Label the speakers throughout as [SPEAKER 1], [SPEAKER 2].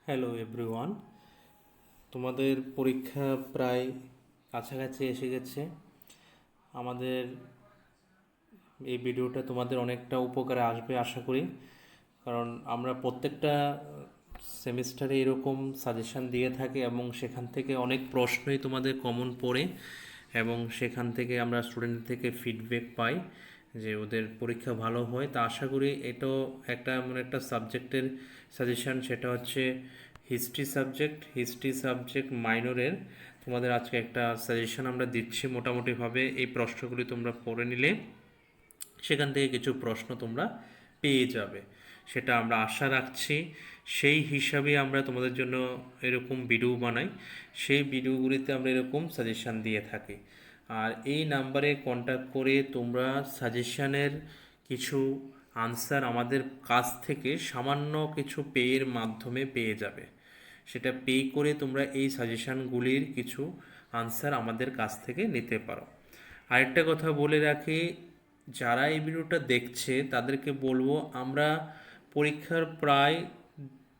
[SPEAKER 1] Hello everyone, তোমাদের পরীক্ষা প্রায় কাছাকাছি এসে গেছে। আমাদের এই ভিডিওটা তোমাদের অনেকটা উপকারে আসবে আশা করি, কারণ আমরা প্রত্যেকটা সেমিস্টারে এরকম সাজেশান দিয়ে থাকি এবং সেখান থেকে অনেক প্রশ্নই তোমাদের কমন পড়ে এবং সেখান থেকে আমরা স্টুডেন্ট থেকে ফিডব্যাক পাই যে ওদের পরীক্ষা ভালো হয়। তা আশা করি এটাও একটা এমন একটা সাবজেক্টের সাজেশান, সেটা হচ্ছে হিস্ট্রি সাবজেক্ট মাইনরের। তোমাদের আজকে একটা সাজেশন আমরা দিচ্ছি মোটামুটিভাবে। এই প্রশ্নগুলি তোমরা পড়ে নিলে সেখান থেকে কিছু প্রশ্ন তোমরা পেয়ে যাবে, সেটা আমরা আশা রাখছি। সেই হিসাবে আমরা তোমাদের জন্য এরকম ভিডিও বানাই, সেই ভিডিওগুলিতে আমরা এরকম সাজেশান দিয়ে থাকি। আর এই নাম্বারে কন্ট্যাক্ট করে তোমরা সাজেশানের কিছু আনসার আমাদের কাছ থেকে সামান্য কিছু পেয়ের মাধ্যমে পেয়ে যাবে। সেটা পে করে তোমরা এই সাজেশানগুলির কিছু আনসার আমাদের কাছ থেকে নিতে পারো। আরেকটা কথা বলে রাখি, যারা এই ভিডিওটা দেখছে তাদেরকে বলবো, আমরা পরীক্ষার প্রায়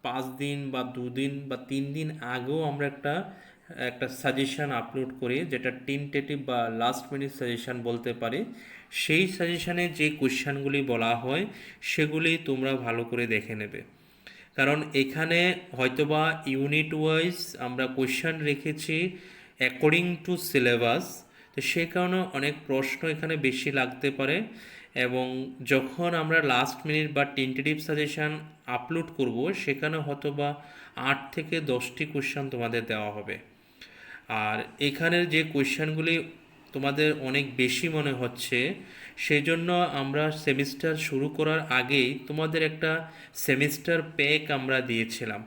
[SPEAKER 1] 5 দিন বা 2 দিন বা 3 দিন আগেও আমরা একটা একটা সাজেশান আপলোড করি, যেটা টেন্টেটিভ বা লাস্ট মিনিট সাজেশান বলতে পারি। সেই সাজেশানে যে কোশ্চেনগুলি বলা হয় সেগুলি তোমরা ভালো করে দেখে নেবে, কারণ এখানে হয়তোবা ইউনিট ওয়াইজ আমরা কোশ্চেন রেখেছি অ্যাকর্ডিং টু সিলেবাস। তো সেই কারণে অনেক প্রশ্ন এখানে বেশি লাগতে পারে, এবং যখন আমরা লাস্ট মিনিট বা টেন্টেটিভ সাজেশান আপলোড করব সেখানে হয়তোবা 8 থেকে 10টি কোশ্চেন তোমাদের দেওয়া হবে। আর এখানের যে কোয়েশ্চেনগুলি তোমাদের অনেক বেশি মনে হচ্ছে, সেই জন্য আমরা সেমিস্টার শুরু করার আগেই তোমাদের একটা সেমিস্টার প্যাক আমরা দিয়েছিলাম।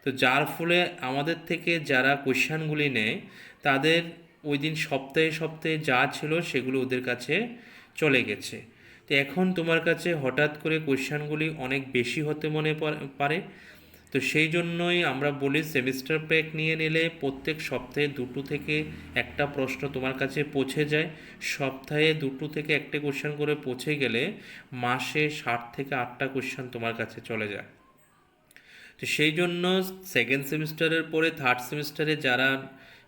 [SPEAKER 1] তো যার ফলে আমাদের থেকে যারা কোয়েশ্চেনগুলি নেয় তাদের ওই দিন সপ্তাহে সপ্তাহে যা ছিল সেগুলো ওদের কাছে চলে গেছে। তো এখন তোমার কাছে হঠাৎ করে কোয়েশ্চেনগুলি অনেক বেশি হতে মনে পারে। তো সেই জন্যই আমরা বলি সেমিস্টার প্যাক নিয়ে নিলে প্রত্যেক সপ্তাহে 2 থেকে 1টা প্রশ্ন তোমার কাছে পৌঁছে যায়। সপ্তাহে 2 থেকে 1টা কোশ্চেন করে পৌঁছে গেলে মাসে 7 থেকে 8টা কোশ্চেন তোমার কাছে চলে যায়। তো সেই জন্য সেকেন্ড সেমিস্টারের পরে থার্ড সেমিস্টারে যারা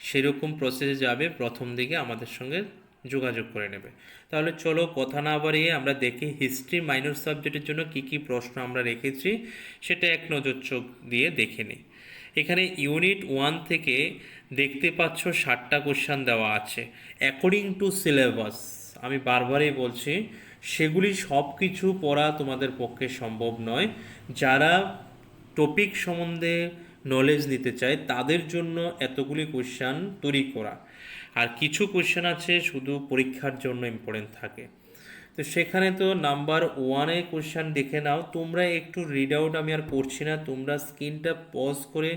[SPEAKER 1] সেরকম প্রসেসে যাবে প্রথম দিকে আমাদের সঙ্গে যোগাযোগ করে নেবে। তাহলে চলো কথা না বাড়িয়ে আমরা দেখি হিস্ট্রি মাইনর সাবজেক্টের জন্য কি কি প্রশ্ন আমরা রেখেছি, সেটা এক নজর চোখ দিয়ে দেখে নিই। এখানে ইউনিট 1 থেকে দেখতে পাচ্ছ 60টা কোশ্চেন দেওয়া আছে অ্যাকর্ডিং টু সিলেবাস। আমি বারবারই বলছি, সেগুলি সব কিছু পড়া তোমাদের পক্ষে সম্ভব নয়। যারা টপিক সম্বন্ধে নলেজ নিতে চায় তাদের জন্য এতগুলি কোশ্চেন তৈরি করা, আর কিছু কোশ্চেন আছে শুধু পরীক্ষার জন্য ইম্পর্টেন্ট থাকে। তো সেখানে তো নাম্বার 1-এ কোশ্চেন দেখে নাও তোমরা একটু। রিড আউট আমি আর করছি না, তোমরা স্ক্রিনটা পজ করে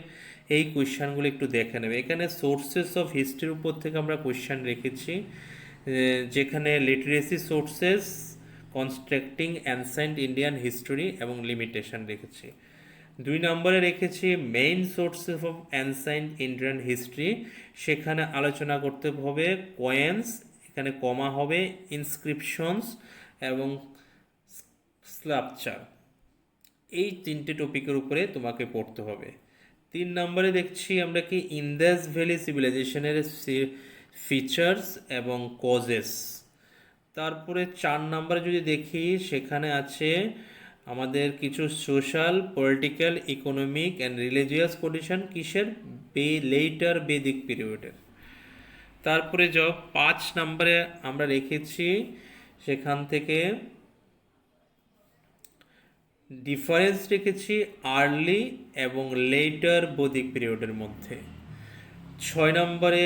[SPEAKER 1] এই কোশ্চেনগুলো একটু দেখে নেবে। এখানে সোর্সেস অফ হিস্ট্রির উপর থেকে আমরা কোশ্চেন রেখেছি, যেখানে literacy sources, constructing ancient Indian history এবং লিমিটেশন রেখেছি। 2 নম্বরে রেখেছি main sources of ancient Indian history, সেখানে আলোচনা করতে হবে কয়েন্স, এখানে কমা হবে, ইনস্ক্রিপশনস এবং স্কাল্পচার। এই 3টে টপিকের উপরে তোমাকে পড়তে হবে। 3 নম্বরে দেখছি আমরা কি ইন্দাস ভ্যালি সিভিলাইজেশনের ফিচার্স এবং কজেস। তারপরে 4 নম্বরে যদি দেখি সেখানে আছে আমাদের কিছু social, political, economic and religious condition কিসের, লেটার বেদিক পিরিয়ডের। তারপরে 5 নম্বরে আমরা রেখেছি সেখান থেকে ডিফারেন্স রেখেছি আর্লি এবং লেটার বৈদিক পিরিয়ডের মধ্যে। 6 নম্বরে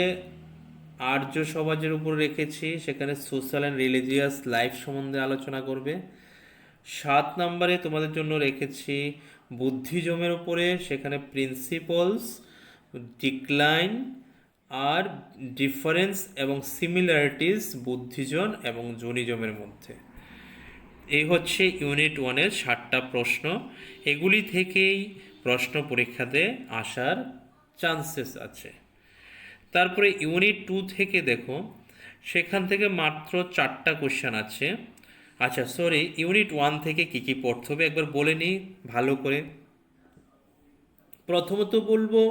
[SPEAKER 1] আর্য সমাজের উপর রেখেছি, সেখানে সোশ্যাল অ্যান্ড রিলিজিয়াস লাইফ সম্বন্ধে আলোচনা করবে। 7 নম্বরে তোমাদের জন্য রেখেছি বুদ্ধিজমের উপরে, সেখানে প্রিন্সিপলস, ডিক্লাইন আর ডিফারেন্স এবং সিমিলারিটিস বুদ্ধিজম এবং জনিজমের মধ্যে। এই হচ্ছে ইউনিট 1-এর 60টা প্রশ্ন। এগুলি থেকেই প্রশ্ন পরীক্ষাতে আসার চান্সেস আছে। তারপরে ইউনিট 2 থেকে দেখো, সেখান থেকে মাত্র 4টা কোশ্চেন আছে। আচ্ছা সরি, ইউনিট 1 থেকে কি কি পড়তে হবে একবার বলে নিই ভালো করে। প্রথমত বলবো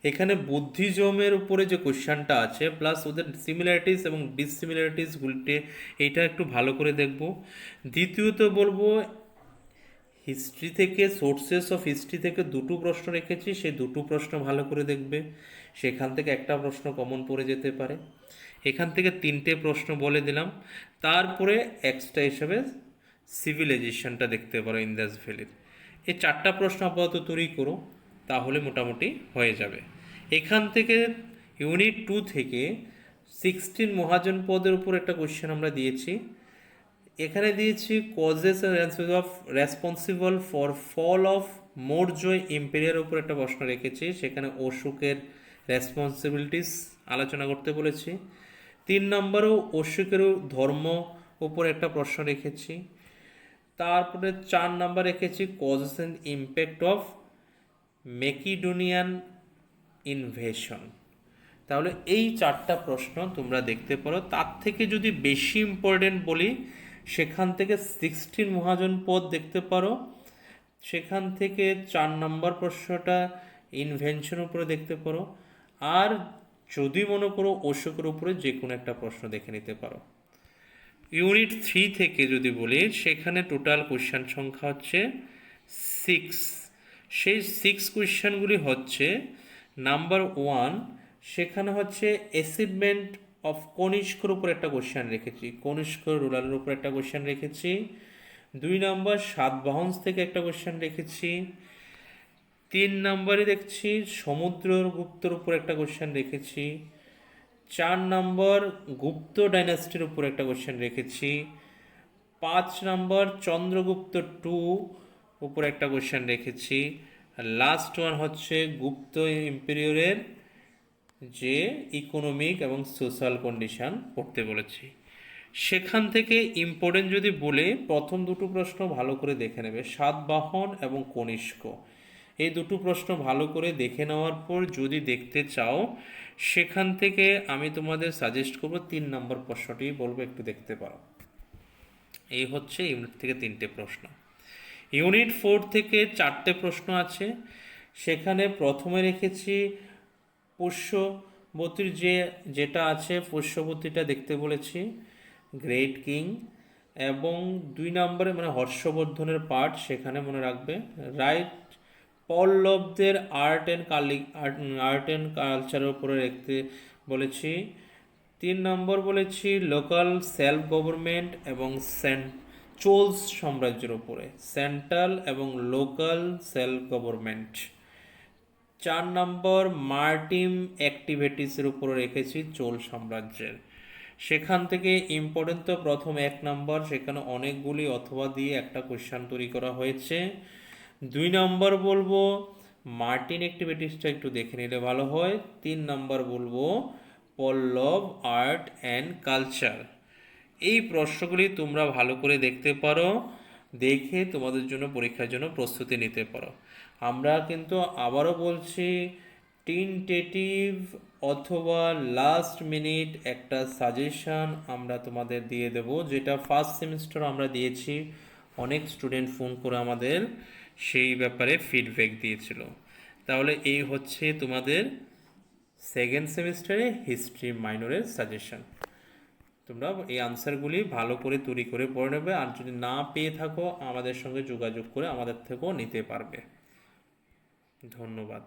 [SPEAKER 1] এখানে বুদ্ধিজমের উপরে যে কোশ্চেনটা আছে প্লাস ওদের সিমিলারিটিস এবং ডিসিমিলারিটিসগুলিতে এইটা একটু ভালো করে দেখব। দ্বিতীয়ত বলবো হিস্ট্রি থেকে, সোর্সেস অফ হিস্ট্রি থেকে দুটো প্রশ্ন রেখেছি, সেই দুটো প্রশ্ন ভালো করে দেখবে, সেখান থেকে একটা প্রশ্ন কমন পড়ে যেতে পারে। এখান থেকে তিনটে প্রশ্ন বলে দিলাম, তারপরে এক্সট্রা হিসাবে সিভিলাইজেশনটা দেখতে পারো ইন্দাস ভ্যালির। এই চারটা প্রশ্ন আপাতত তৈরি করো, তাহলে মোটামুটি হয়ে যাবে। এখান থেকে ইউনিট 2 থেকে 16 মহাজন পদের উপর একটা কোশ্চেন আমরা দিয়েছি। এখানে দিয়েছি causes of responsible for fall of Maurya এম্পায়ারের উপর একটা প্রশ্ন রেখেছি, সেখানে অশোকের রেসপন্সিবিলিটিস আলোচনা করতে বলেছি। 3 নম্বরেও অশোকেরও ধর্ম উপর একটা প্রশ্ন রেখেছি। তারপরে 4 নাম্বার রেখেছি causes and impact of Macedonian invasion. তাহলে এই চারটা প্রশ্ন তোমরা দেখতে পারো। তার থেকে যদি বেশি ইম্পর্টেন্ট বলি, সেখান থেকে 16 মহাজন পদ দেখতে পারো, সেখান থেকে 4 নম্বর প্রশ্নটা ইনভেনশন উপরে দেখতে পারো, আর যদি মনে করো অশোকের উপরে যে কোনো একটা প্রশ্ন দেখে নিতে পারো। ইউনিট 3 থেকে যদি বলি, সেখানে টোটাল কোশ্চেন সংখ্যা হচ্ছে 6। সেই 6 কোশ্চেনগুলি হচ্ছে নাম্বার 1, সেখানে হচ্ছে অ্যাচিভমেন্ট অফ কনিষ্কর উপর একটা কোশ্চেন রেখেছি, কনিষ্ক রুলারের উপর একটা কোশ্চেন রেখেছি। 2 নম্বর সাতবাহনস থেকে একটা কোশ্চেন রেখেছি। 3 নম্বরে দেখছি সমুদ্রগুপ্তর উপর একটা কোশ্চেন রেখেছি। 4 নম্বর গুপ্ত ডাইনাস্টির উপর একটা কোশ্চেন রেখেছি। 5 নম্বর চন্দ্রগুপ্ত 2 উপর একটা কোশ্চেন রেখেছি। আর লাস্ট ওয়ান হচ্ছে গুপ্ত এম্পায়ারের যে ইকোনমিক এবং সোশ্যাল কন্ডিশন পড়তে বলেছি। সেখান থেকে ইম্পর্টেন্ট যদি বলে, প্রথম দুটো প্রশ্ন ভালো করে দেখে নেবে, সাতবাহন এবং কনিষ্ক। এই দুটো প্রশ্ন ভালো করে দেখে নেওয়ার পর যদি দেখতে চাও, সেখান থেকে আমি তোমাদের সাজেস্ট করবো 3 নম্বর প্রশ্নটি বলবো একটু দেখতে পারো। এই হচ্ছে ইউনিট থেকে 3টে প্রশ্ন। ইউনিট 4 থেকে 4টে প্রশ্ন আছে, সেখানে প্রথমে রেখেছি পুষ্যবতীর যেটা আছে, পুষ্যবতীটা দেখতে বলেছি, গ্রেট কিং। এবং 2 নম্বরে মানে হর্ষবর্ধনের পার্ট, সেখানে মনে রাখবে রাইট পল্লবদের আর্ট অ্যান্ড কালচারের উপরে রাখতে বলেছি। 3 নম্বর বলেছি লোকাল সেলফ গভর্নমেন্ট এবং চোলস সাম্রাজ্যের উপরে, সেন্ট্রাল এবং লোকাল সেলফ গভর্নমেন্ট। 4 নম্বর মার্টিম অ্যাক্টিভিটিসের উপরে রেখেছি চোল সাম্রাজ্যের। সেখান থেকে ইম্পর্টেন্ট তো প্রথম 1 নম্বর, সেখানে অনেকগুলি অথবা দিয়ে একটা কোশ্চেন তৈরি করা হয়েছে। 2 নম্বর বলবো মার্টিন অ্যাক্টিভিটিসটা একটু দেখে নিলে ভালো হয়। 3 নম্বর বলবো পল্লব আর্ট অ্যান্ড কালচার। এই প্রশ্নগুলি তোমরা ভালো করে দেখতে পারো, দেখে তোমাদের জন্য পরীক্ষার জন্য প্রস্তুতি নিতে পারো। আমরা কিন্তু আবারও বলছি, টেন্টেটিভ অথবা লাস্ট মিনিট একটা সাজেশন আমরা তোমাদের দিয়ে দেব, যেটা ফার্স্ট সেমিস্টার আমরা দিয়েছি। অনেক স্টুডেন্ট ফোন করে আমাদের সেই ব্যাপারে ফিডব্যাক দিয়েছিল। তাহলে এই হচ্ছে তোমাদের সেকেন্ড সেমিস্টারে হিস্ট্রি মাইনরের সাজেশন। তোমরা এই আনসারগুলি ভালো করে তৈরি করে পড়ে নেবে, আর যদি না পেয়ে থাকো আমাদের সঙ্গে যোগাযোগ করে আমাদের থেকেও নিতে পারবে। ধন্যবাদ।